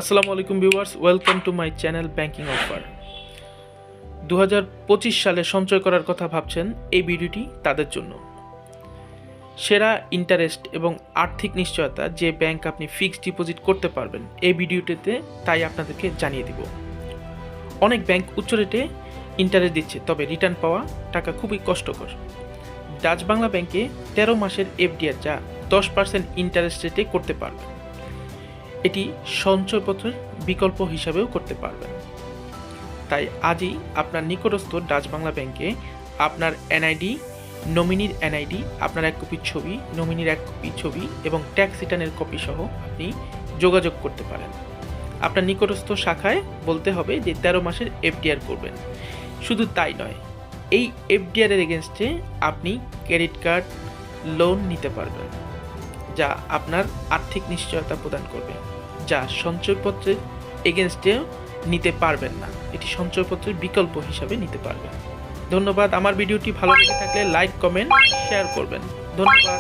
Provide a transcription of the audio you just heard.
আসসালামু আলাইকুম viewers, welcome to my channel banking offer. 2025 সালে সঞ্চয় করার কথা ভাবছেন, এই ভিডিওটি তাদের জন্য। সেরা ইন্টারেস্ট এবং আর্থিক নিশ্চয়তা যে ব্যাংক আপনি ফিক্সড ডিপোজিট করতে পারবেন, এই ভিডিওটিতে তাই আপনাদেরকে জানিয়ে দিব। অনেক ব্যাংক উচ্চ রেটে ইন্টারেস্ট দিচ্ছে, তবে রিটার্ন পাওয়া টাকা খুবই কষ্টকর। ডাচ বাংলা ব্যাংকে 13 মাসের এফডিআর যা 10% ইন্টারেস্ট রেটে করতে পারবেন। এটি সঞ্চয়পত্রের বিকল্প হিসাবেও করতে পারবেন। তাই আজই আপনার নিকটস্থ ডাচ বাংলা ব্যাংকে আপনার এনআইডি, নমিনির এনআইডি, আপনার এক কপি ছবি, নমিনির এক কপি ছবি এবং ট্যাক্স রিটার্নের কপি সহ আপনি যোগাযোগ করতে পারেন। আপনার নিকটস্থ শাখায় বলতে হবে যে 13 মাসের এফডিআর করবেন। শুধু তাই নয়, এই এফডিআর এর এগেনস্টে আপনি ক্রেডিট কার্ড, লোন নিতে পারবেন, যা আপনার আর্থিক নিশ্চয়তা প্রদান করবে, যা সঞ্চয়পত্রের এগেনস্টে নিতে পারবেন না। এটি সঞ্চয়পত্রের বিকল্প হিসাবে নিতে পারবেন। ধন্যবাদ। আমার ভিডিওটি ভালো লেগে থাকলে লাইক, কমেন্ট, শেয়ার করবেন। ধন্যবাদ।